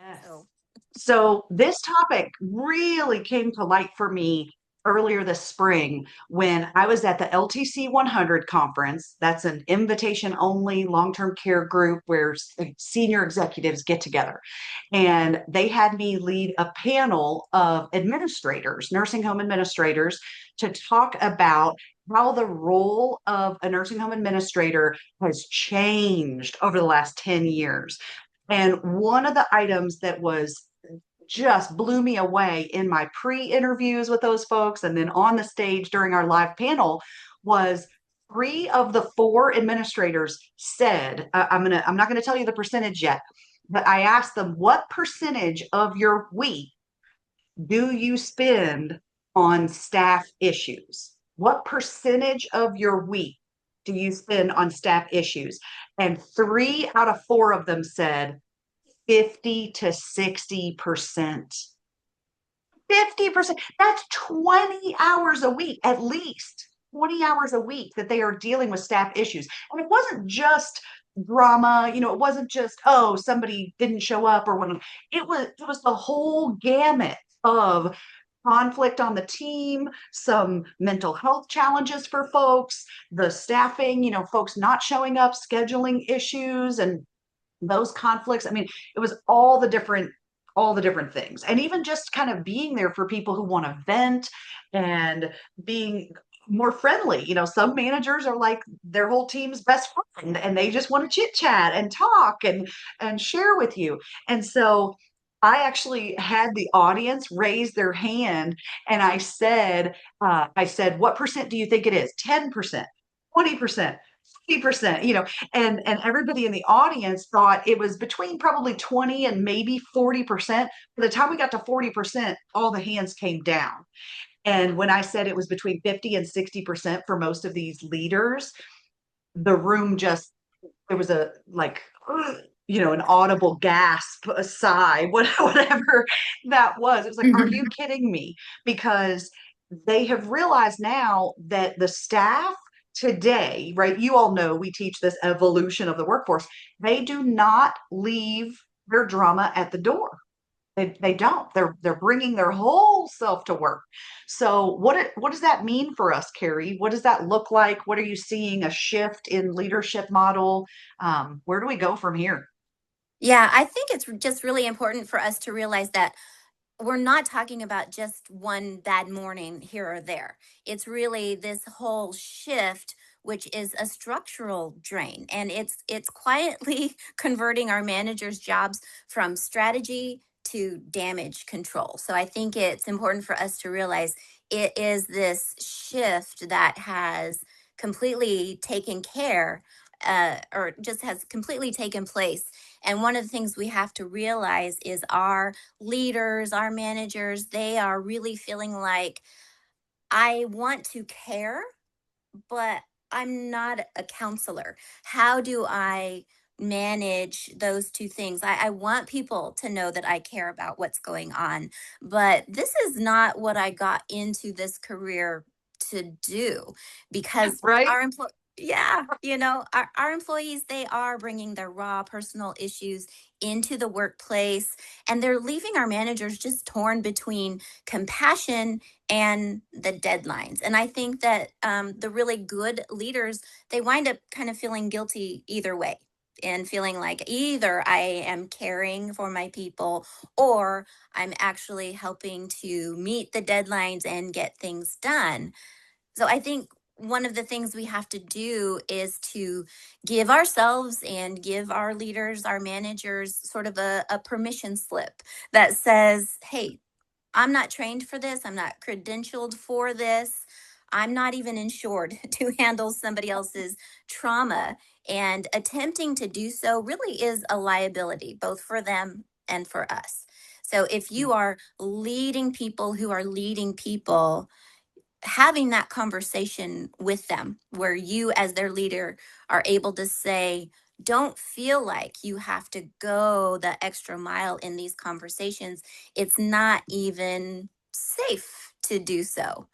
Yes. So, So this topic really came to light for me earlier this spring when I was at the LTC 100 conference. That's an invitation only long-term care group where senior executives get together. And they had me lead a panel of administrators, nursing home administrators, to talk about how the role of a nursing home administrator has changed over the last 10 years. And one of the items that was just blew me away in my pre-interviews with those folks and then on the stage during our live panel was three of the four administrators said, I'm not gonna tell you the percentage yet, but I asked them, what percentage of your week do you spend on staff issues? What percentage of your week do you spend on staff issues? And three out of four of them said 50 to 60%. 50%. That's 20 hours a week, at least 20 hours a week that they are dealing with staff issues. And it wasn't just drama, it wasn't just, oh, somebody didn't show up or whatever. It was the whole gamut of conflict on the team, some mental health challenges for folks, the staffing, folks not showing up, scheduling issues and those conflicts. I mean, it was all the different things. And even just kind of being there for people who want to vent and being more friendly. Some managers are like their whole team's best friend and they just want to chit chat and talk and share with you. And so I actually had the audience raise their hand and I said, what percent do you think it is? 10%, 20%, 50%, and everybody in the audience thought it was between probably 20 and maybe 40%. By the time we got to 40%, all the hands came down. And when I said it was between 50 and 60% for most of these leaders, the room just, there was a like, an audible gasp, a sigh, whatever that was. It was like, are you kidding me? Because they have realized now that the staff today, right? You all know we teach this evolution of the workforce. They do not leave their drama at the door. They don't. They're bringing their whole self to work. So what does that mean for us, Carrie? What does that look like? What are you seeing a shift in leadership model? Where do we go from here? yeah, I think it's just really important for us to realize that we're not talking about just one bad morning here or there. It's really this whole shift, which is a structural drain, and it's quietly converting our managers' jobs from strategy to damage control. So I think it's important for us to realize it is this shift that has completely taken care, or just has completely taken place. And one of the things we have to realize is our leaders, our managers, they are really feeling like, I want to care, but I'm not a counselor. How do I manage those two things? I want people to know that I care about what's going on, but this is not what I got into this career to do, because Right? yeah, our employees, they are bringing their raw personal issues into the workplace, and they're leaving our managers just torn between compassion and the deadlines. And I think that the really good leaders, they wind up kind of feeling guilty either way, and feeling like either I am caring for my people, or I'm actually helping to meet the deadlines and get things done. So I think one of the things we have to do is to give ourselves and give our leaders, our managers, sort of a permission slip that says, hey, I'm not trained for this. I'm not credentialed for this. I'm not even insured to handle somebody else's trauma. And attempting to do so really is a liability, both for them and for us. So if you are leading people who are leading people, having that conversation with them where you, as their leader, are able to say, don't feel like you have to go the extra mile in these conversations. It's not even safe to do so.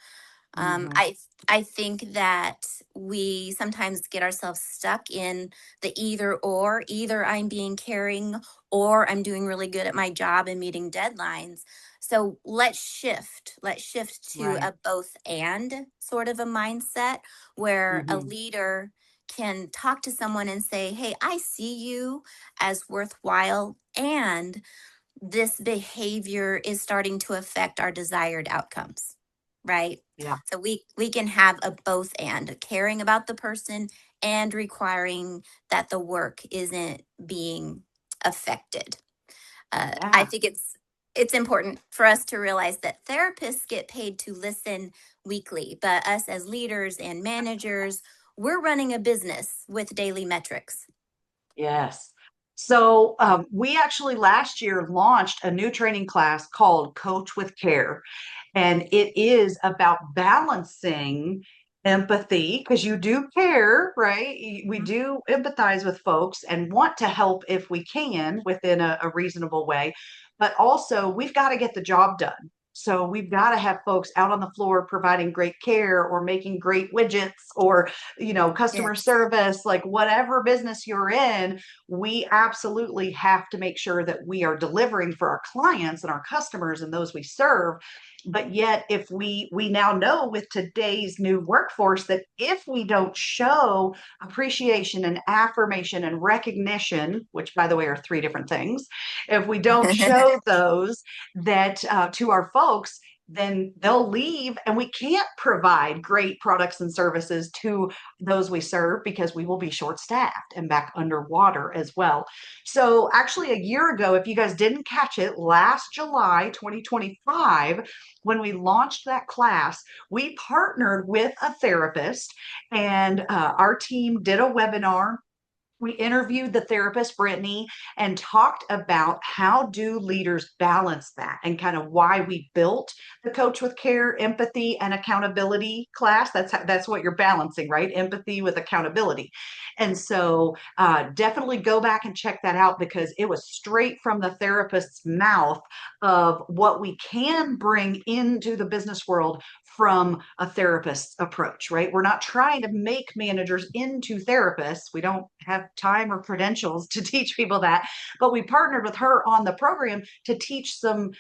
Um, Hmm. I I think that we sometimes get ourselves stuck in the either or. Either I'm being caring or I'm doing really good at my job and meeting deadlines. So let's shift. Let's shift to Right. a both and sort of a mindset where a Hmm. leader can talk to someone and say, "Hey, I see you as worthwhile, and this behavior is starting to affect our desired outcomes," right? Yeah. So we can have a both and caring about the person and requiring that the work isn't being affected. I Yeah. think it's important for us to realize that therapists get paid to listen weekly, but us as leaders and managers, we're running a business with daily metrics. Yes. So we actually last year launched a new training class called Coach with Care. And it is about balancing empathy because you do care, right? We Mhm. do empathize with folks and want to help if we can within a reasonable way. But also, we've got to get the job done. So we've got to have folks out on the floor providing great care or making great widgets or, customer Yes. service, like whatever business you're in, we absolutely have to make sure that we are delivering for our clients and our customers and those we serve. But yet, if we now know with today's new workforce that if we don't show appreciation and affirmation and recognition, which by the way are three different things, if we don't show those that to our folks, then they'll leave and we can't provide great products and services to those we serve because we will be short staffed and back underwater as well. So, actually, a year ago, if you guys didn't catch it, last July 2025, when we launched that class, we partnered with a therapist and our team did a webinar. We interviewed the therapist Brittany and talked about how do leaders balance that and kind of why we built the Coach with Care empathy and accountability class. That's what you're balancing, right? Empathy with accountability. And so definitely go back and check that out because it was straight from the therapist's mouth of what we can bring into the business world from a therapist's approach, right? We're not trying to make managers into therapists. We don't have time or credentials to teach people that, but we partnered with her on the program to teach some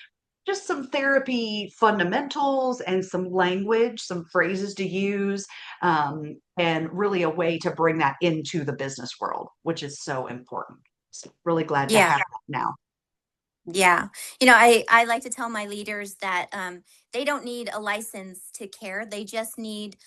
therapy fundamentals and some language, some phrases to use, and really a way to bring that into the business world, which is so important. So really glad to Yeah. have that now. Yeah. I like to tell my leaders that they don't need a license to care. They just need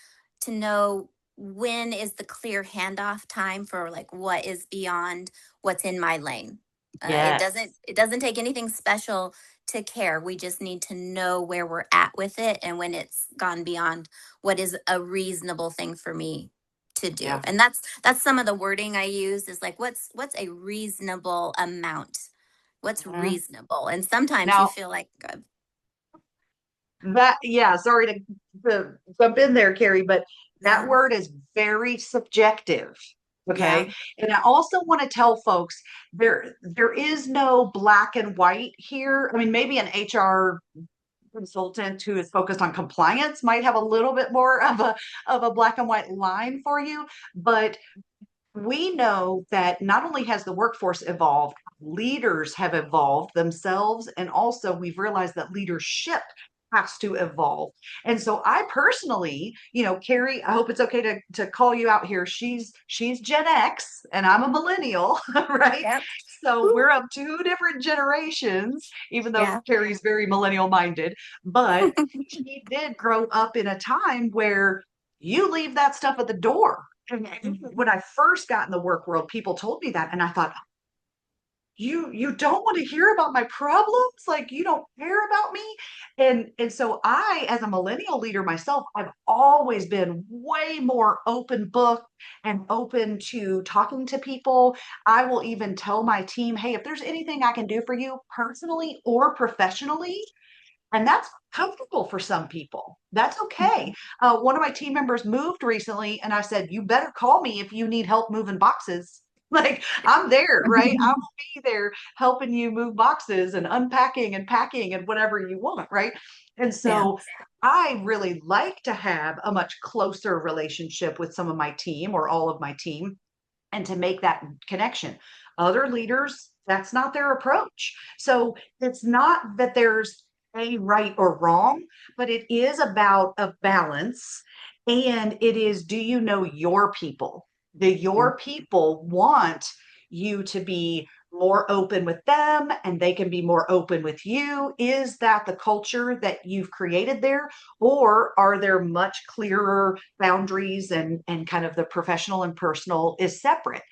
to know when is the clear handoff time for like what is beyond what's in my lane. It doesn't Yes. it doesn't take anything special to care. We just need to know where we're at with it and when it's gone beyond what is a reasonable thing for me to do. Yeah. And that's some of the wording I use is like what's a reasonable amount, what's Mhm. reasonable, and sometimes you Now, feel like yeah, sorry to jump in there, Carrie, but that yeah, word is very subjective. yeah, Okay. And I also want to tell folks there is no black and white here. I mean, maybe an HR consultant who is focused on compliance might have a little bit more of a black and white line for you, but we know that not only has the workforce evolved, leaders have evolved themselves. And also, we've realized that leadership has to evolve. And so, I personally, Carrie, I hope it's okay to call you out here. She's Gen X and I'm a millennial, right? yep, So, woo, we're of two different generations, even though yeah, Carrie's very millennial minded. But she did grow up in a time where you leave that stuff at the door and mhm, when I first got in the work world, people told me that, and I thought, you don't want to hear about my problems, like you don't care about me, and so I, as a millennial leader myself, I've always been way more open book and open to talking to people. I will even tell my team, hey, if there's anything I can do for you personally or professionally, and that's comfortable for some people. That's okay. mhm, One of my team members moved recently, and I said, "You better call me if you need help moving boxes." Like, I'm there, right? I will be there helping you move boxes and unpacking and packing and whatever you want, right? And yeah, so I really like to have a much closer relationship with some of my team or all of my team and to make that connection. Other leaders, that's not their approach. So it's not that there's a right or wrong, but it is about a balance. And it is, do you know your people? Do Mm. your people want you to be more open with them and they can be more open with you? Is that the culture that you've created there? Or are there much clearer boundaries and kind of the professional and personal is separate?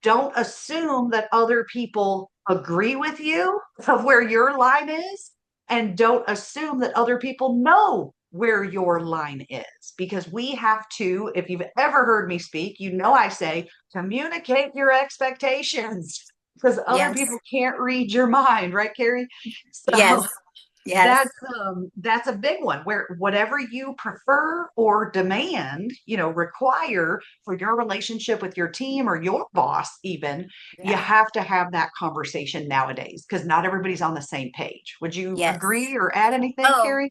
Don't assume that other people agree with you of where your line is, and don't assume that other people know where your line is, because we have to, if you've ever heard me speak, you know I say communicate your expectations, because other people Yes. can't read your mind, right, Carrie? So Yes. Yes. that's a big one, where whatever you prefer or demand, require for your relationship with your team or your boss even, you Yeah. have to have that conversation nowadays because not everybody's on the same page. Would you Yes. agree or add anything, Oh, Carrie?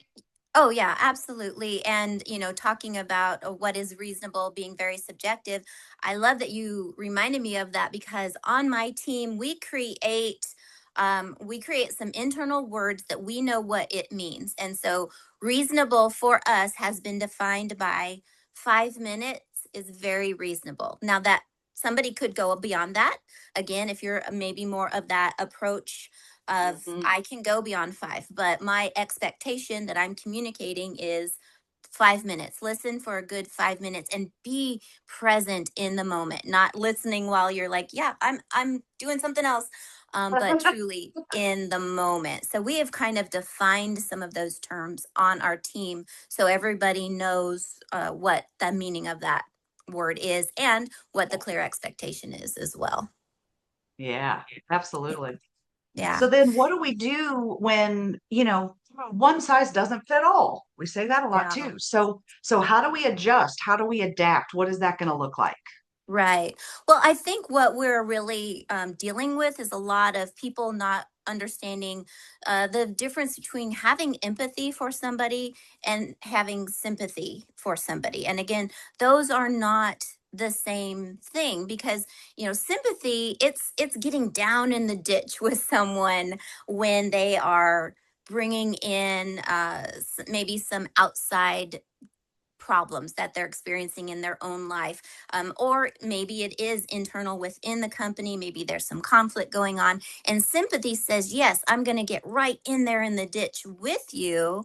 Oh, yeah, absolutely. And, talking about what is reasonable being very subjective, I love that you reminded me of that because on my team, we create some internal words that we know what it means. And so reasonable for us has been defined by 5 minutes is very reasonable. Now that somebody could go beyond that. Again, if you're maybe more of that approach of Mhm. I can go beyond five, but my expectation that I'm communicating is 5 minutes. Listen for a good 5 minutes and be present in the moment, not listening while you're like, yeah, I'm doing something else. But truly in the moment. So we have kind of defined some of those terms on our team so everybody knows what the meaning of that word is and what the clear expectation is as well. Yeah, absolutely. Yeah. So then what do we do when, one size doesn't fit all? We say that a lot Yeah. too. So how do we adjust? How do we adapt? What is that going to look like? Right. Well, I think what we're really dealing with is a lot of people not understanding the difference between having empathy for somebody and having sympathy for somebody. And again, those are not the same thing because sympathy it's getting down in the ditch with someone when they are bringing in maybe some outside problems that they're experiencing in their own life. Or maybe it is internal within the company. Maybe there's some conflict going on. And sympathy says, yes, I'm going to get right in there in the ditch with you.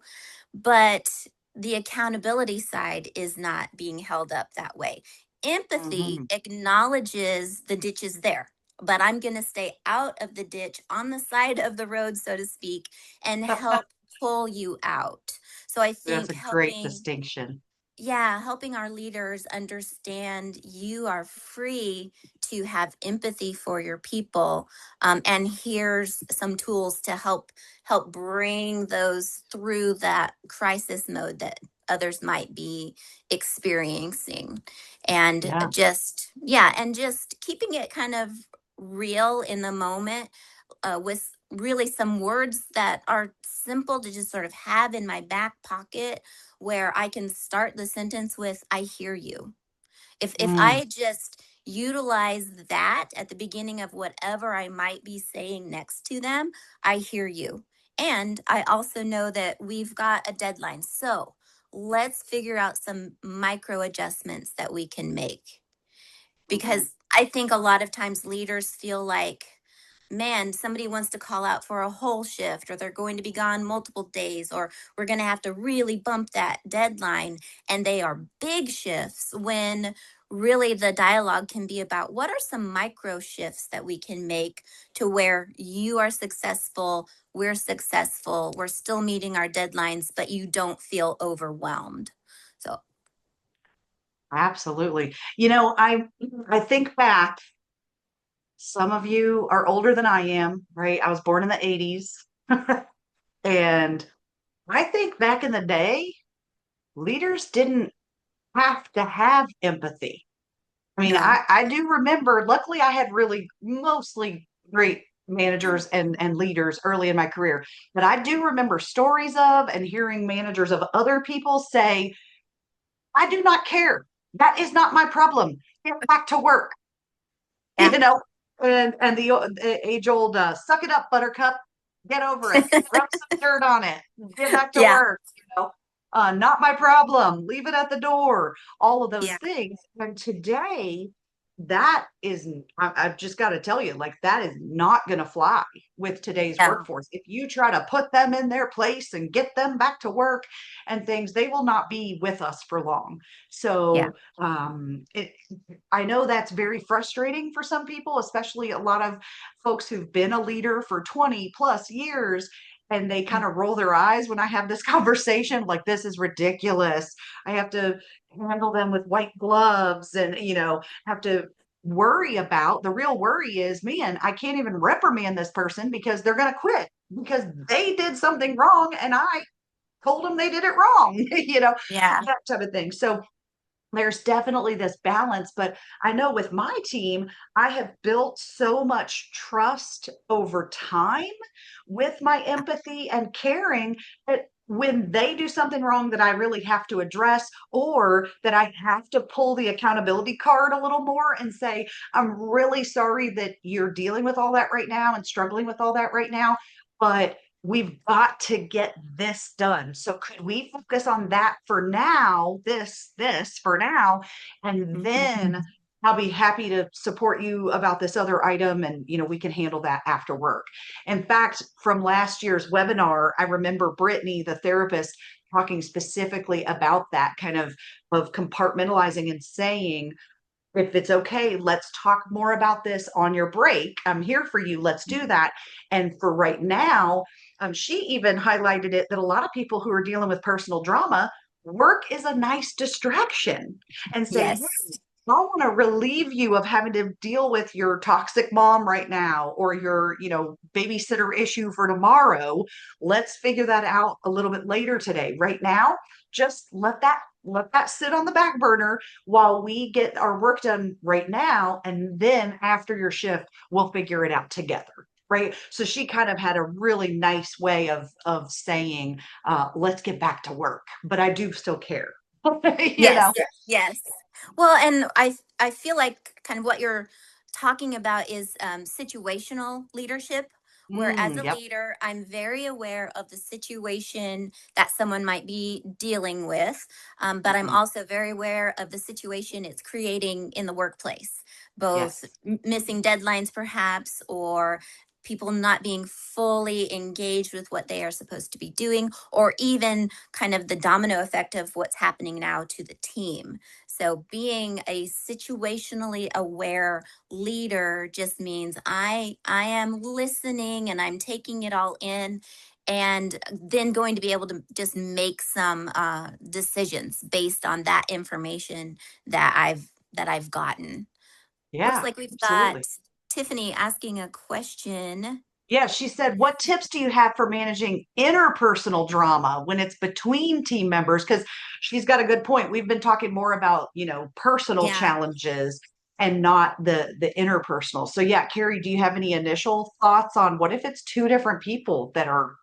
But the accountability side is not being held up that way. Empathy Mhm. acknowledges the ditch is there. But I'm going to stay out of the ditch on the side of the road, so to speak, and help pull you out. So I That's think a great helping distinction. yeah, helping our leaders understand you are free to have empathy for your people, and here's some tools to help bring those through that crisis mode that others might be experiencing, and Yeah. just keeping it kind of real in the moment with really some words that are simple to just sort of have in my back pocket where I can start the sentence with I hear you. If Mm. I just utilize that at the beginning of whatever I might be saying next to them, I hear you. And I also know that we've got a deadline. So let's figure out some micro adjustments that we can make Mhm. because I think a lot of times leaders feel like, man, somebody wants to call out for a whole shift, or they're going to be gone multiple days, or we're going to have to really bump that deadline. And they are big shifts when really the dialogue can be about what are some micro shifts that we can make to where you are successful, we're still meeting our deadlines, but you don't feel overwhelmed. So, Absolutely. I think back, some of you are older than I am, right? I was born in the 80s. And I think back in the day, leaders didn't have to have empathy. I mean, no. I do remember, luckily, I had really mostly great managers and leaders early in my career. But I do remember stories of and hearing managers of other people say, I do not care. That is not my problem. Get back to work. Yeah. You know, and the age old suck it up, buttercup, get over it, rub some dirt on it, get back to Yeah. work. Not my problem, leave it at the door, all of those Yeah. things. And today, that is, I've just got to tell you, like, that is not going to fly with today's No. workforce. If you try to put them in their place and get them back to work and things, they will not be with us for long. Yeah. So, I know that's very frustrating for some people, especially a lot of folks who've been a leader for 20 plus years. And they kind of roll their eyes when I have this conversation, like, this is ridiculous. I have to handle them with white gloves and, have to worry about the real worry is, man, I can't even reprimand this person because they're going to quit because they did something wrong and I told them they did it wrong, Yeah. that type of thing. So there's definitely this balance, but I know with my team, I have built so much trust over time with my empathy and caring that when they do something wrong that I really have to address, or that I have to pull the accountability card a little more and say, I'm really sorry that you're dealing with all that right now and struggling with all that right now, but we've got to get this done. So could we focus on that for now, this for now, and Mhm. then I'll be happy to support you about this other item and we can handle that after work. In fact, from last year's webinar, I remember Brittany, the therapist, talking specifically about that kind of compartmentalizing and saying, if it's okay, let's talk more about this on your break. I'm here for you. Let's do that. And for right now, she even highlighted it that a lot of people who are dealing with personal drama, work is a nice distraction and say, Yes. hey, I want to relieve you of having to deal with your toxic mom right now or your, babysitter issue for tomorrow. Let's figure that out a little bit later today. Right now, just let that sit on the back burner while we get our work done right now. And then after your shift, we'll figure it out together. Right. So she kind of had a really nice way of saying, let's get back to work. But I do still care. you Yes. know? Yes. Well, and I feel like kind of what you're talking about is situational leadership, where as a Yep. leader, I'm very aware of the situation that someone might be dealing with, but I'm Mhm. also very aware of the situation it's creating in the workplace, both Yes. missing deadlines, perhaps, or people not being fully engaged with what they are supposed to be doing, or even kind of the domino effect of what's happening now to the team. So being a situationally aware leader just means I am listening and I'm taking it all in, and then going to be able to just make some decisions based on that information that I've gotten. Looks Yeah, like we've got absolutely. Tiffany asking a question. Yeah, she said, what tips do you have for managing interpersonal drama when it's between team members? Because she's got a good point. We've been talking more about, personal Yeah. challenges and not the interpersonal. So yeah, Carrie, do you have any initial thoughts on what if it's two different people that are,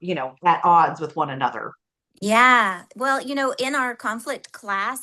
at odds with one another? Yeah. Well, in our conflict class,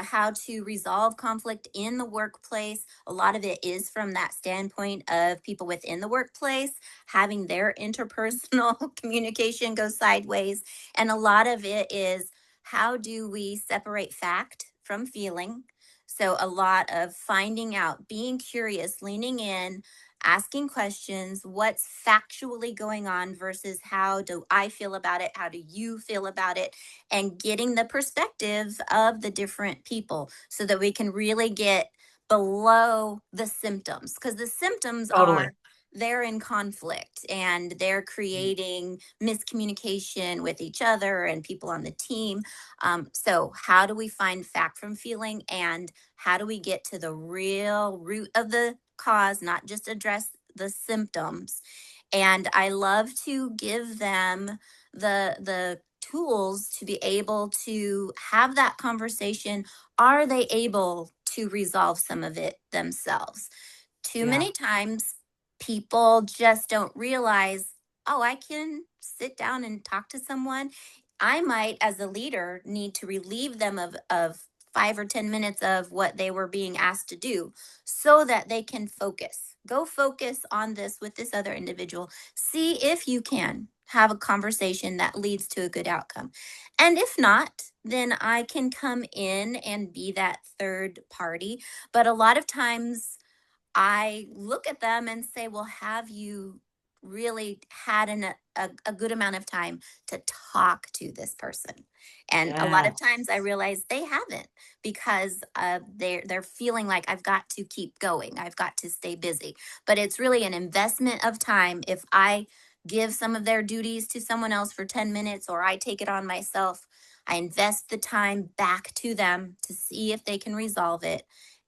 how to resolve conflict in the workplace, a lot of it is from that standpoint of people within the workplace having their interpersonal communication go sideways. And a lot of it is, how do we separate fact from feeling? So, a lot of finding out, being curious, leaning in, asking questions, what's factually going on versus how do I feel about it? How do you feel about it? And getting the perspective of the different people so that we can really get below the symptoms, because the symptoms Totally. are, they're in conflict and they're creating miscommunication with each other and people on the team. So how do we find fact from feeling, and how do we get to the real root of the cause, not just address the symptoms? And I love to give them the tools to be able to have that conversation. Are they able to resolve some of it themselves? Too Yeah. many times people just don't realize, oh, I can sit down and talk to someone. I might, as a leader, need to relieve them of 5 or 10 minutes of what they were being asked to do so that they can focus. Go focus on this with this other individual. See if you can have a conversation that leads to a good outcome. And if not, then I can come in and be that third party. But a lot of times, I look at them and say, well, have you really had a good amount of time to talk to this person? And a lot of Yes. times I realize they haven't, because they're feeling like I've got to keep going. I've got to stay busy. But it's really an investment of time if I give some of their duties to someone else for 10 minutes, or I take it on myself. I invest the time back to them to see if they can resolve it.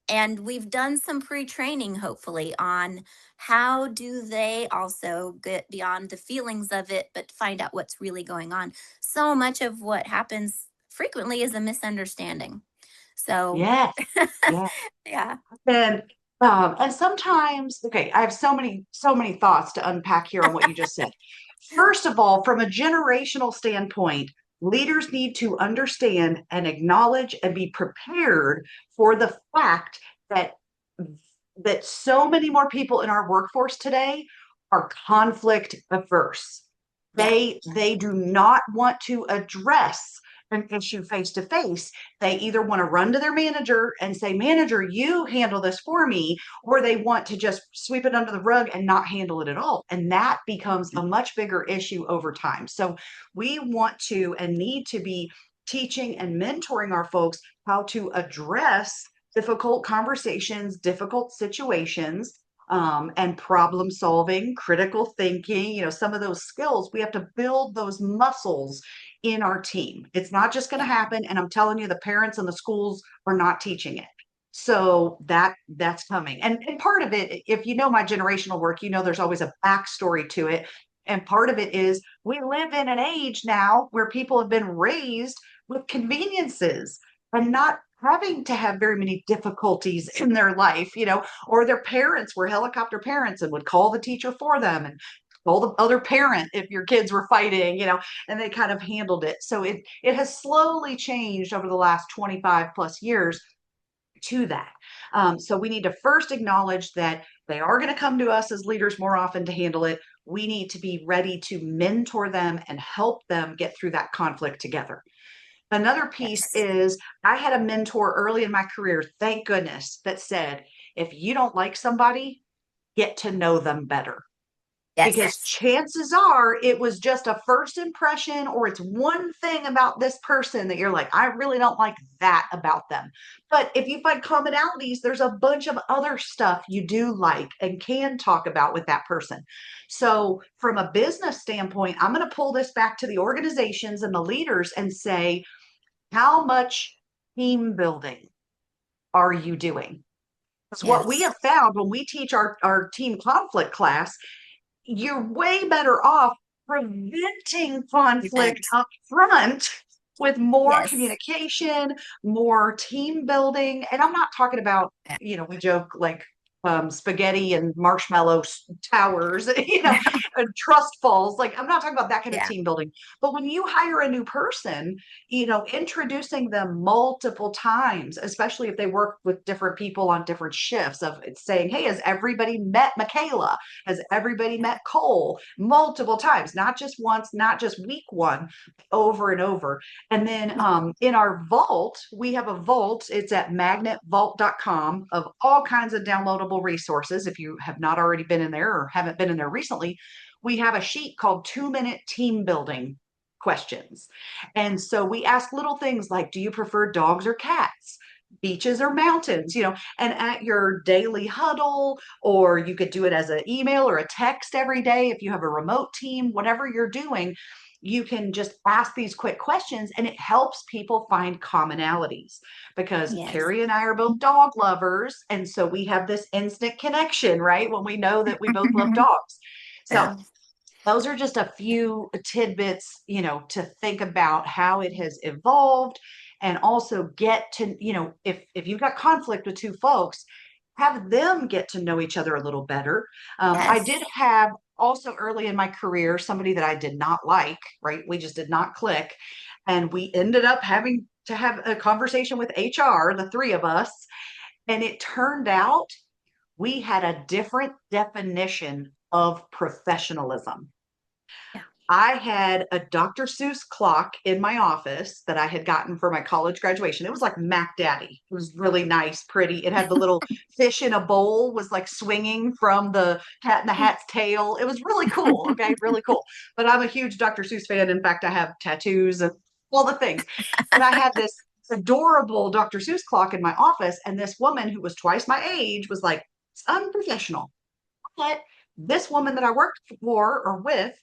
And we've done some pre-training, hopefully, on how do they also get beyond the feelings of it, but find out what's really going on. So much of what happens frequently is a misunderstanding. So Yes. Yes. yeah. And and sometimes, okay, I have so many thoughts to unpack here on what you just said. First of all, from a generational standpoint, leaders need to understand and acknowledge and be prepared for the fact that so many more people in our workforce today are conflict averse. Yeah. They do not want to address an issue face to face. They either want to run to their manager and say, "Manager, you handle this for me," or they want to just sweep it under the rug and not handle it at all. And that becomes a much bigger issue over time. So we want to and need to be teaching and mentoring our folks how to address difficult conversations, difficult situations, and problem solving, critical thinking, some of those skills. We have to build those muscles in our team. It's not just going to Yeah. happen. And I'm telling you, the parents and the schools are not teaching it. So that's coming. And part of it, if you know my generational work, there's always a backstory to it. And part of it is we live in an age now where people have been raised with conveniences and not having to have very many difficulties in their life, or their parents were helicopter parents and would call the teacher for them and call the other parent if your kids were fighting, and they kind of handled it. So it has slowly changed over the last 25 plus years to that. So we need to first acknowledge that they are going to come to us as leaders more often to handle it. We need to be ready to mentor them and help them get through that conflict together. Another piece Yes. is I had a mentor early in my career, thank goodness, that said, if you don't like somebody, get to know them better. Because Yes. chances are it was just a first impression, or it's one thing about this person that you're like, I really don't like that about them. But if you find commonalities, there's a bunch of other stuff you do like and can talk about with that person. So, from a business standpoint, I'm going to pull this back to the organizations and the leaders and say, how much team building are you doing? Because what we Yes. have found when we teach our team conflict class, you're way better off preventing conflict Prevent. up front with more Yes. communication, more team building. And I'm not talking about, Yeah. we joke like spaghetti and marshmallow towers, and trust falls. Like, I'm not talking about that kind of Yeah. team building. But when you hire a new person, introducing them multiple times, especially if they work with different people on different shifts, of saying, hey, has everybody met Michaela? Has everybody met Cole multiple times, not just once, not just week one, over and over? And then in our vault, we have a vault. It's at magnetvault.com of all kinds of downloadable resources. If you have not already been in there or haven't been in there recently, we have a sheet called 2-minute team building questions. And so we ask little things like, do you prefer dogs or cats? Beaches or mountains, and at your daily huddle, or you could do it as an email or a text every day if you have a remote team, whatever you're doing, you can just ask these quick questions and it helps people find commonalities, because Yes. Carrie and I are both dog lovers. And so we have this instant connection, right? When we know that we both love dogs. So Yeah. those are just a few tidbits, to think about how it has evolved, and also get to, if you've got conflict with two folks, have them get to know each other a little better. I did Yes. have also early in my career somebody that I did not like, right? We just did not click. And we ended up having to have a conversation with HR, the three of us. And it turned out we had a different definition of professionalism. Yeah. I had a Dr. Seuss clock in my office that I had gotten for my college graduation. It was like Mac Daddy. It was really nice, pretty. It had the little fish in a bowl was like swinging from the Cat in the Hat's tail. It was really cool. Okay, really cool. But I'm a huge Dr. Seuss fan. In fact, I have tattoos and all the things. But I had this adorable Dr. Seuss clock in my office, and this woman who was twice my age was like, it's unprofessional. But this woman that I worked for or with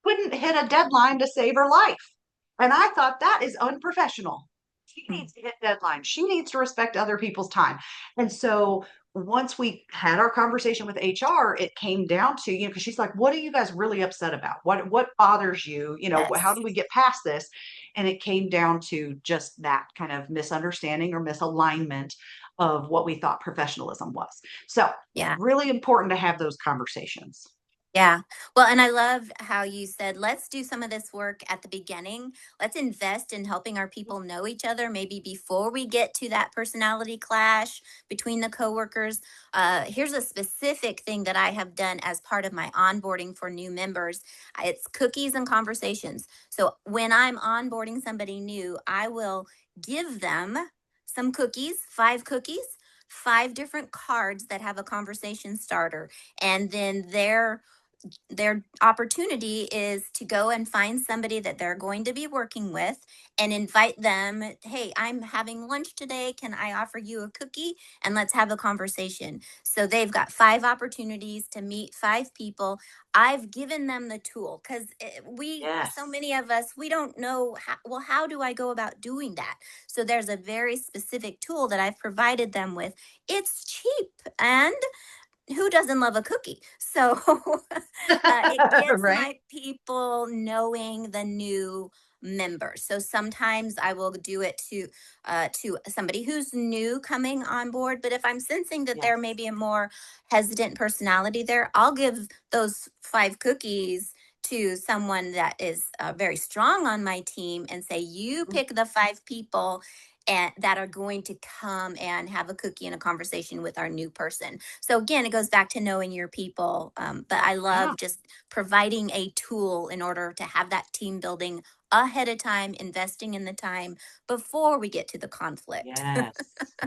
couldn't hit a deadline to save her life. And I thought that is unprofessional. She needs to hit deadlines. She needs to respect other people's time. And so once we had our conversation with HR, it came down to, because she's like, what are you guys really upset about? What bothers you? How Yes. do we get past this? And it came down to just that kind of misunderstanding or misalignment of what we thought professionalism was. So Yeah. really important to have those conversations. Yeah. Well, and I love how you said, let's do some of this work at the beginning. Let's invest in helping our people know each other, maybe before we get to that personality clash between the coworkers. Here's a specific thing that I have done as part of my onboarding for new members. It's cookies and conversations. So when I'm onboarding somebody new, I will give them some cookies, 5 cookies, 5 different cards that have a conversation starter, and then their opportunity is to go and find somebody that they're going to be working with and invite them. Hey, I'm having lunch today, can I offer you a cookie and let's have a conversation? So they've got 5 opportunities to meet 5 people. I've given them the tool because we so Yes. many of us, we don't know how, well, how do I go about doing that? So there's a very specific tool that I've provided them with. It's cheap, and who doesn't love a cookie? So it gives Right? my people knowing the new members. So sometimes I will do it to somebody who's new coming on board. But if I'm sensing that there may Yes. be a more hesitant personality there, I'll give those 5 cookies to someone that is very strong on my team and say, you pick the 5 people and that are going to come and have a cookie and a conversation with our new person. So again, it goes back to knowing your people. But I Yeah. love just providing a tool in order to have that team building ahead of time, investing in the time before we get to the conflict. Yes.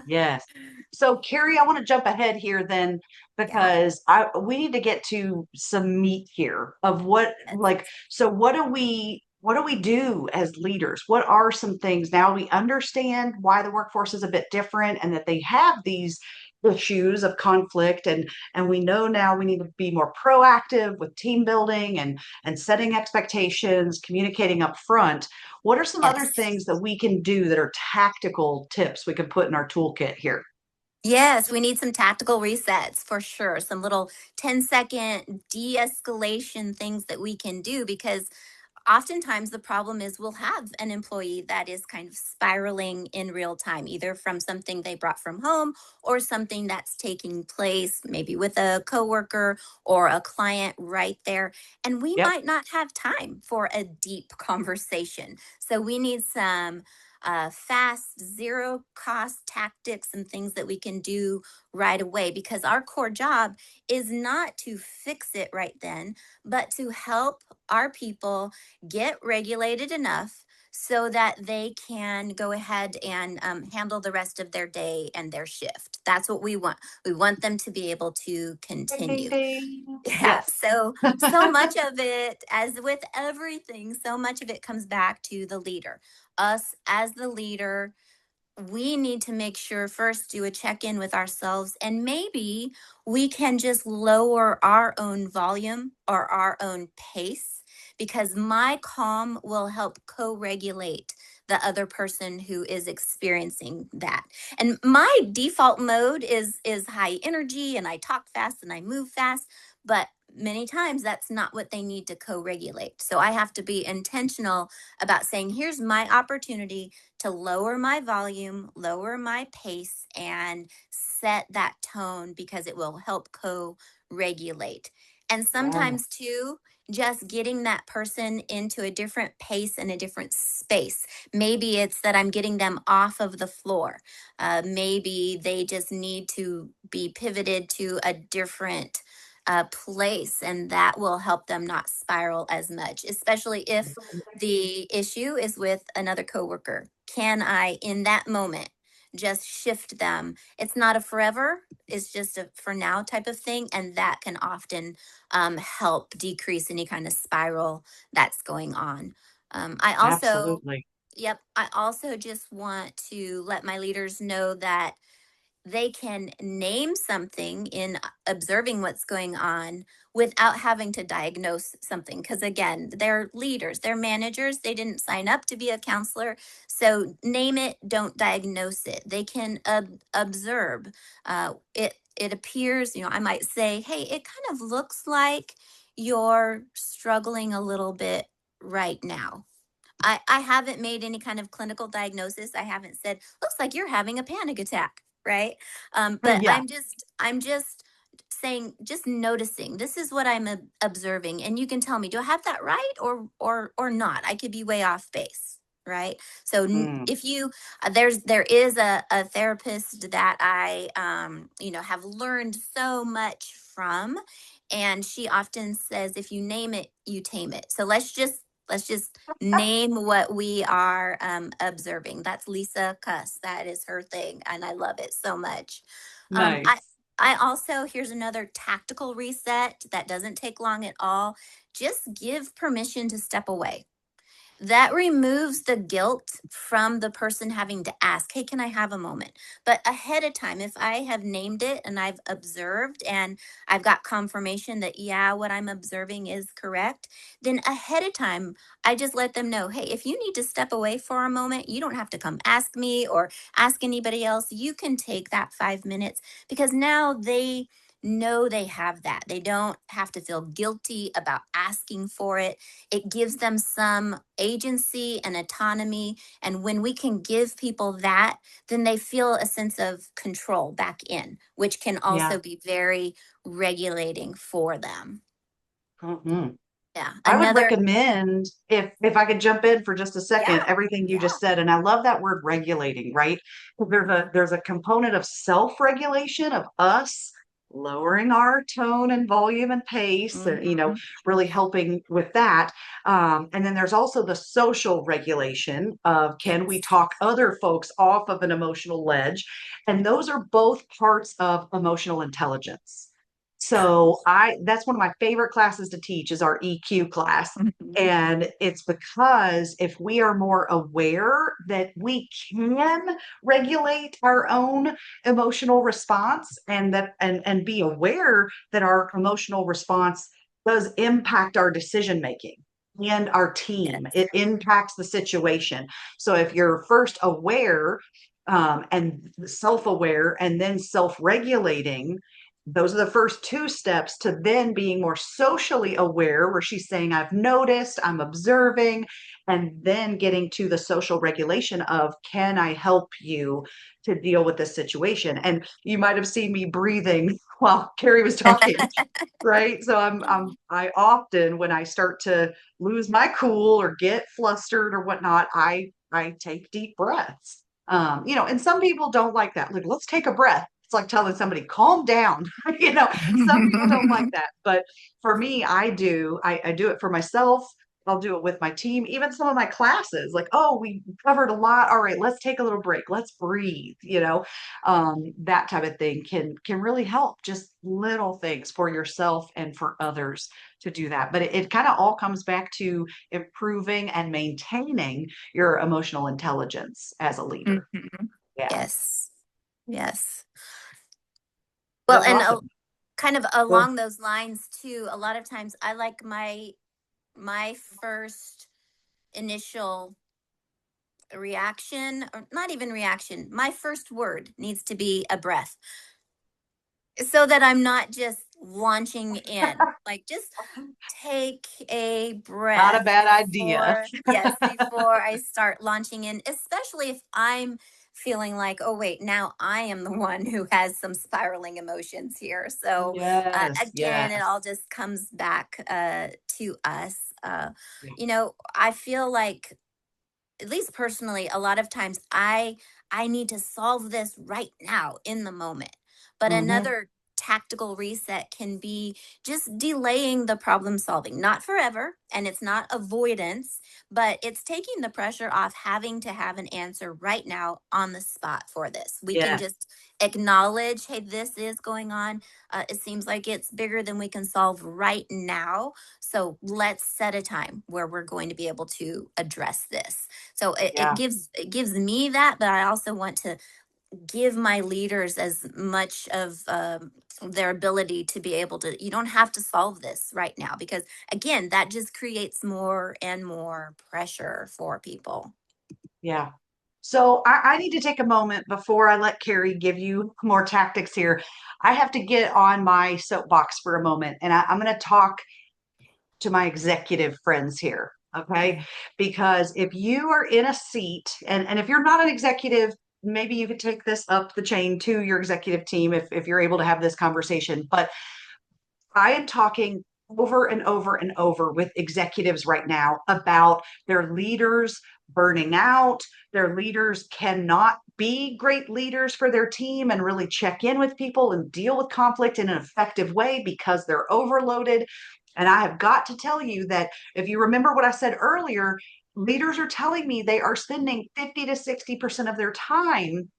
Yes. So, Carrie, I want to jump ahead here then Yeah. because we need to get to some meat here of so what do we do as leaders? What are some things now we understand why the workforce is a bit different and that they have these issues of conflict and we know now we need to be more proactive with team building and setting expectations, communicating up front. What are some other Yes. things that we can do that are tactical tips we can put in our toolkit here? Yes, we need some tactical resets for sure. Some little 10-second de escalation things that we can do because oftentimes the problem is we'll have an employee that is kind of spiraling in real time, either from something they brought from home or something that's taking place maybe with a coworker or a client right there. And we Yep. might not have time for a deep conversation. So we need some fast, zero cost tactics and things that we can do right away because our core job is not to fix it right then, but to help our people get regulated enough so that they can go ahead and handle the rest of their day and their shift. That's what we want. We want them to be able to Ding, ding, continue. ding. Yeah. Yes. So much of it, as with everything, so much of it comes back to the leader. Us as the leader, we need to make sure first do a check in with ourselves and maybe we can just lower our own volume or our own pace because my calm will help co-regulate the other person who is experiencing that. And my default mode is high energy and I talk fast and I move fast, but many times that's not what they need to co-regulate. So I have to be intentional about saying, here's my opportunity to lower my volume, lower my pace, and set that tone because it will help co-regulate. And Yeah. sometimes too, just getting that person into a different pace and a different space. Maybe it's that I'm getting them off of the floor. Maybe they just need to be pivoted to a different place, and that will help them not spiral as much, especially if the issue is with another coworker. Can I, in that moment, just shift them? It's not a forever, it's just a for now type of thing. And that can often help decrease any kind of spiral that's going on. I also, Absolutely. yep, I also just want to let my leaders know that they can name something in observing what's going on without having to diagnose something. Because again, they're leaders, they're managers, they didn't sign up to be a counselor. So name it, don't diagnose it. They can observe. It appears, I might say, hey, it kind of looks like you're struggling a little bit right now. I haven't made any kind of clinical diagnosis. I haven't said, looks like you're having a panic attack, right? But Yeah. I'm just saying, just noticing. This is what I'm observing, and you can tell me, do I have that right or not? I could be way off base, right? So Mm. if you there is a therapist that I have learned so much from, and she often says, if you name it, you tame it. So let's just name what we are observing. That's Lisa Cuss. That is her thing, and I love it so much. Um, I Nice. I also, here's another tactical reset that doesn't take long at all. Just give permission to step away. That removes the guilt from the person having to ask, hey, can I have a moment? But ahead of time, if I have named it and I've observed and I've got confirmation that, yeah, what I'm observing is correct, then ahead of time, I just let them know, hey, if you need to step away for a moment, you don't have to come ask me or ask anybody else. You can take that 5 minutes, because now they know they have that. They don't have to feel guilty about asking for it. It gives them some agency and autonomy. And when we can give people that, then they feel a sense of control back in, which can Yeah. also be very regulating for them. Mhm. Yeah. I would Another, recommend, if I could jump in for just a second, yeah, everything you yeah. just said, and I love that word regulating, right? 'Cause there's a component of self-regulation of us lowering our tone and volume and pace, and Hmm. really helping with that. And then there's also the social regulation of, can we Yes. talk other folks off of an emotional ledge? And those are both parts of emotional intelligence. Yeah. So that's one of my favorite classes to teach is our EQ class. Mhm. And it's because if we are more aware that we can regulate our own emotional response, and be aware that our emotional response does impact our decision making and our team. Yes. It impacts the situation. So if you're first aware, and self-aware and then self-regulating, those are the first two steps to then being more socially aware, where she's saying, I've noticed, I'm observing, and then getting to the social regulation of, can I help you to deal with this situation? And you might have seen me breathing while Carrie was talking, right? So I often, when I start to lose my cool or get flustered or whatnot, I take deep breaths. And some people don't like that. Like, let's take a breath. It's like telling somebody, calm down. Some people don't like that. But for me, I do. I do it for myself. I'll do it with my team, even some of my classes. Like, oh, we covered a lot. All right, let's take a little break. Let's breathe. That type of thing can really help. Just little things for yourself and for others to do that. But it kind of all comes back to improving and maintaining your emotional intelligence as a leader. Mhm. Yeah, Yes. Yes. Well, that's and awesome. kind of Well, along those lines too, a lot of times I like my first initial reaction, or not even reaction, my first word needs to be a breath, so that I'm not just launching in. Like, just take a Not a breath bad idea. before, yes, before I start launching in, especially if I'm feeling like, oh, wait, now I am the one who has some spiraling emotions here. So, Yes, again, it yes. all just comes back to us. Yeah. I feel like, at least personally, a lot of times I need to solve this right now in the moment. But Hmm. another tactical reset can be just delaying the problem solving, not forever, and it's not avoidance, but it's taking the pressure off having to have an answer right now on the spot for this. We can Yes. just acknowledge, hey, this is going on. It seems like it's bigger than we can solve right now. So let's set a time where we're going to be able to address this. So Yeah. it gives me that, but I also want to give my leaders as much of their ability to be able to. You don't have to solve this right now, because again, that just creates more and more pressure for people. Yeah. So I need to take a moment before I let Carrie give you more tactics here. I have to get on my soapbox for a moment, and I'm going to talk to my executive friends here. Okay. Mhm. Because if you are in a seat, and if you're not an executive, maybe you could take this up the chain to your executive team if you're able to have this conversation. But I am talking over and over and over with executives right now about their leaders burning out. Their leaders cannot be great leaders for their team and really check in with people and deal with conflict in an effective way because they're overloaded. And I have got to tell you that if you remember what I said earlier, leaders are telling me they are spending 50 to 60% of their time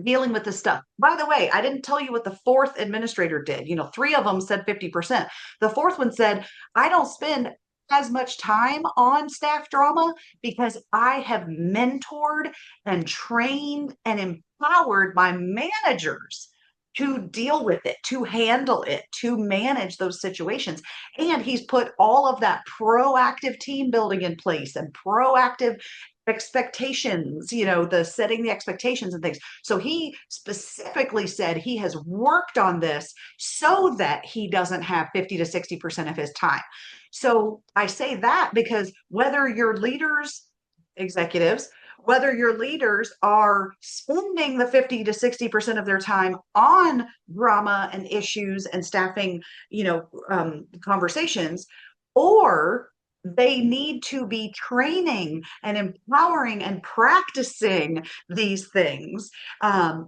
dealing with this stuff. By the way, I didn't tell you what the fourth administrator did. Three of them said 50%. The fourth one said, I don't spend as much time on staff drama because I have mentored and trained and empowered my managers to deal with it, to handle it, to manage those situations. And he's put all of that proactive team building in place and proactive expectations, the setting the expectations and things. So he specifically said he has worked on this so that he doesn't have 50 to 60% of his time. So I say that because whether your leaders, executives, whether your leaders are spending the 50 to 60% of their time on drama and issues and staffing, conversations, or they need to be training and empowering and practicing these things.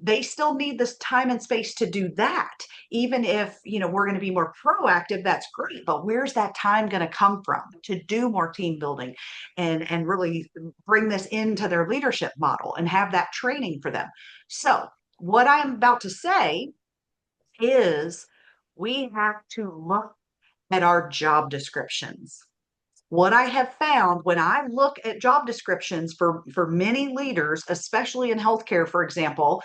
They still need this time and space to do that. Even if, we're going to be more proactive, that's great. But where's that time going to come from to do more team building and really bring this into their leadership model and have that training for them? So, what I'm about to say is we have to look at our job descriptions. What I have found when I look at job descriptions for many leaders, especially in healthcare, for example,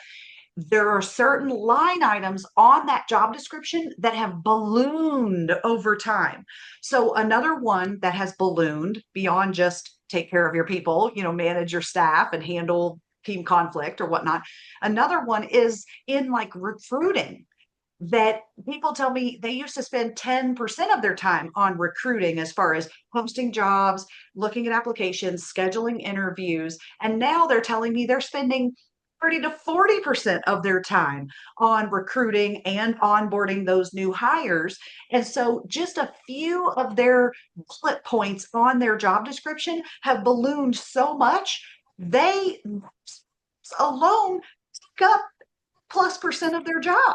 there are certain line items on that job description that have ballooned over time. So another one that has ballooned beyond just take care of your people, manage your staff and handle team conflict or whatnot. Another one is in like recruiting, that people tell me they used to spend 10% of their time on recruiting as far as posting jobs, looking at applications, scheduling interviews. And now they're telling me they're spending 30 to 40% of their time on recruiting and onboarding those new hires. And so just a few of their bullet points on their job description have ballooned so much, they alone take up plus percent of their job.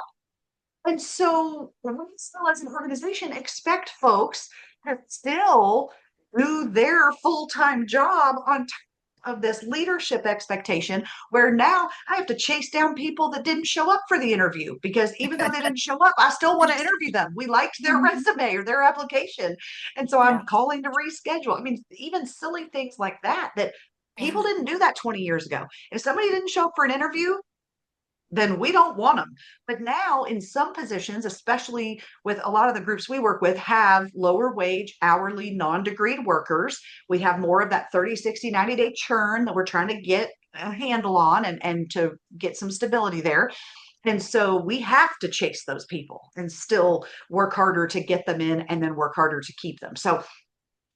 And so we still, as an organization, expect folks to still do their full-time job on top of this leadership expectation, where now I have to chase down people that didn't show up for the interview because even though they didn't show up, I still want to interview them. We liked their Mhm. resume or their application. And so I'm Yeah. calling to reschedule. I mean, even silly things like that, that people Yeah. didn't do that 20 years ago. If somebody didn't show up for an interview, then we don't want them. But now, in some positions, especially with a lot of the groups we work with, have lower wage, hourly, non degreed workers. We have more of that 30, 60, 90-day churn that we're trying to get a handle on and to get some stability there. And so we have to chase those people and still work harder to get them in and then work harder to keep them. So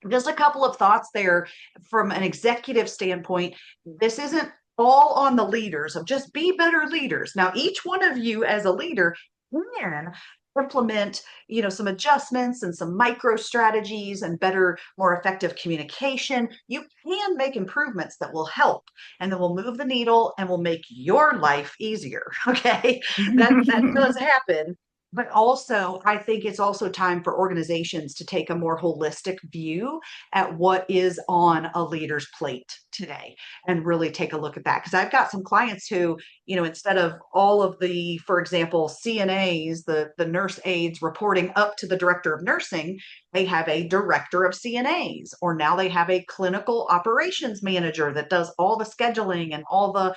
just a couple of thoughts there from an executive standpoint. This isn't all on the leaders of just be better leaders. Now, each one of you as a leader can implement, some adjustments and some micro strategies and better, more effective communication. You can make improvements that will help and that will move the needle and will make your life easier. Okay. That does happen. But also, I think it's also time for organizations to take a more holistic view at what is on a leader's plate today and really take a look at that. Because I've got some clients who, instead of all of the, for example, CNAs, the nurse aides reporting up to the director of nursing, they have a director of CNAs, or now they have a clinical operations manager that does all the scheduling and all the,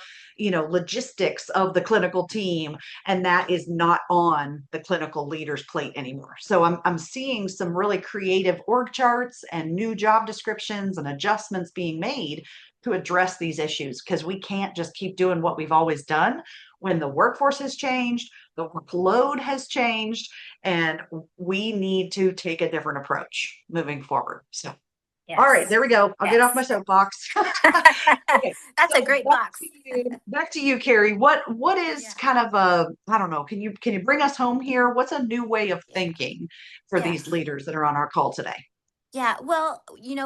logistics of the clinical team, and that is not on the clinical leader's plate anymore. So I'm seeing some really creative org charts and new job descriptions and adjustments being made to address these issues, because we can't just keep doing what we've always done when the workforce has changed, the workload has changed, and we need to take a different approach moving forward. So, all right, Yes. there we go. I'll get off my Yes. soapbox. Okay, That's a so great box. back to you, Carrie. What is Yeah. kind of a, I don't know, can you bring us home here? What's a new way of Yeah. thinking for Yeah. these leaders that are on our call today? Yeah, well,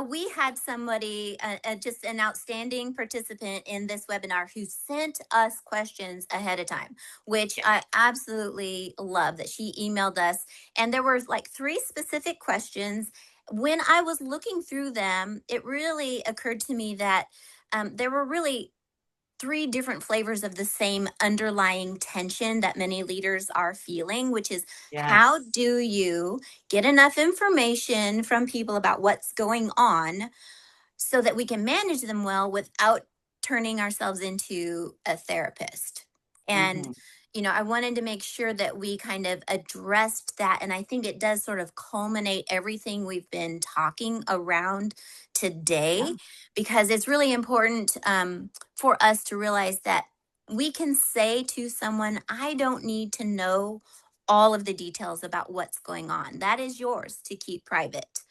we had somebody, just an outstanding participant in this webinar who sent us questions ahead of time, which I absolutely love that she emailed us. And there were like three specific questions. When I was looking through them, it really occurred to me that there were really three different flavors of the same underlying tension that many leaders are feeling, which is how Yes. do you get enough information from people about what's going on so that we can manage them well without turning ourselves into a therapist. And, Hmm. I wanted to make sure that we kind of addressed that. And I think it does sort of culminate everything we've been talking around Yeah. today, because it's really important for us to realize that we can say to someone, I don't need to know all of the details about what's going on. That is yours to keep private.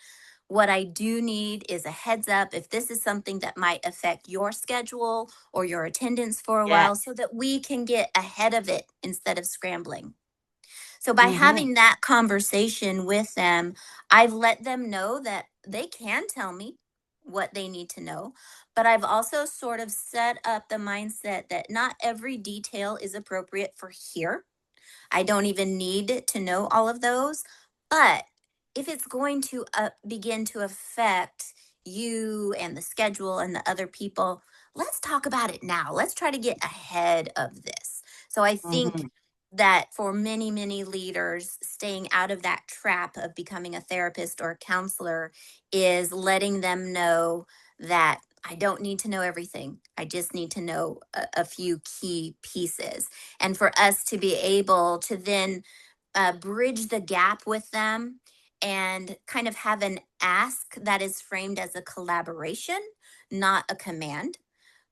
What I do need is a heads up if this is something that might affect your schedule or your attendance for a Yeah. while so that we can get ahead of it instead of scrambling. So by Hmm. having that conversation with them, I've let them know that they can tell me what they need to know, but I've also sort of set up the mindset that not every detail is appropriate for here. I don't even need to know all of those. But if it's going to begin to affect you and the schedule and the other people, let's talk about it now. Let's try to get ahead of this. So I think Hmm. that for many, many leaders, staying out of that trap of becoming a therapist or a counselor is letting them know that I don't need to know everything. I just need to know a few key pieces, and for us to be able to then bridge the gap with them and kind of have an ask that is framed as a collaboration, not a command,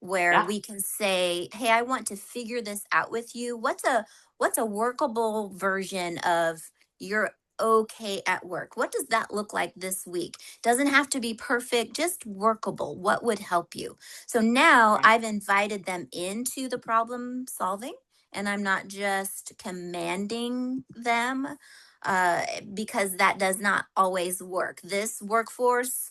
where Yeah. we can say, hey, I want to figure this out with you. What's a workable version of your okay at work? What does that look like this week? Doesn't have to be perfect, just workable. What would help you? So now Right. I've invited them into the problem solving, and I'm not just commanding them, uh, because that does not always work. This workforce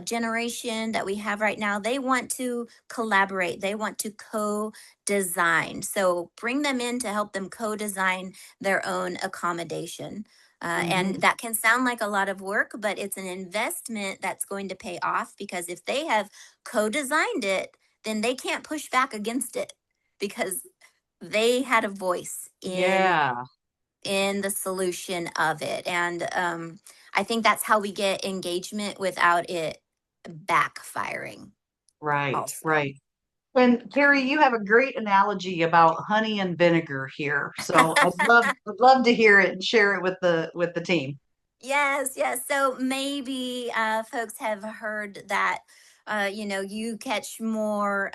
generation that we have right now, they want to collaborate, they want to co design. So bring them in to help them co design their own accommodation. And Hmm. that can sound like a lot of work, but it's an investment that's going to pay off, because if they have co designed it, then they can't push back against it because they had a voice Yeah. in the solution of it. And I think that's how we get engagement without it backfiring Right. also. Right. And Carrie, you have a great analogy about honey and vinegar here. So I'd love to hear it and share it with the team. Yes, yes. So maybe folks have heard that You catch more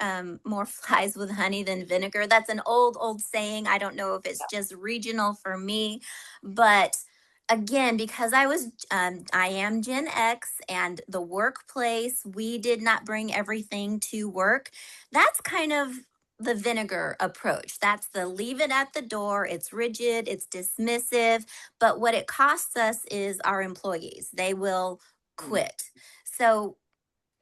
flies with honey than vinegar. That's an old saying. I don't know if it's just regional for me, but again, because I am Gen X, and the workplace, we did not bring everything to work. That's kind of the vinegar approach. That's the leave it at the door. It's rigid, it's dismissive, but what it costs us is our employees. They will Mm. quit. So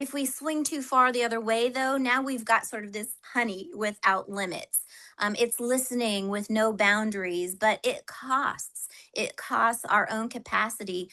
if we swing too far the other way, though, now we've got sort of this honey without limits. It's listening with no boundaries, but it costs. It costs our own capacity.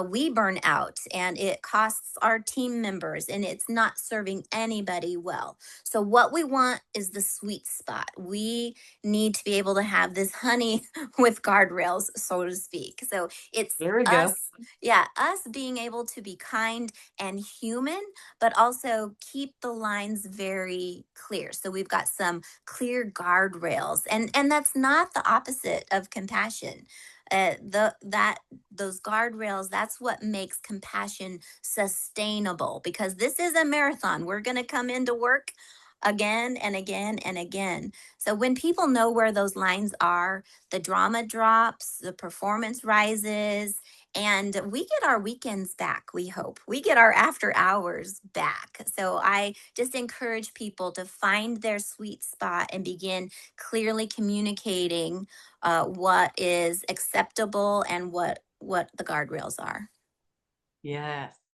We burn out, and it costs our team members, and it's not serving anybody well. So, what we want is the sweet spot. We need to be able to have this honey with guardrails, so to speak. So, it's There we go. us, yeah, us being able to be kind and human, but also keep the lines very clear. So we've got some clear guardrails, and that's not the opposite of compassion. Those guardrails, that's what makes compassion sustainable, because this is a marathon. We're going to come into work again and again and again. So when people know where those lines are, the drama drops, the performance rises, and we get our weekends back. We hope we get our after hours back. So I just encourage people to find their sweet spot and begin clearly communicating what is acceptable and what the guardrails are. Yes.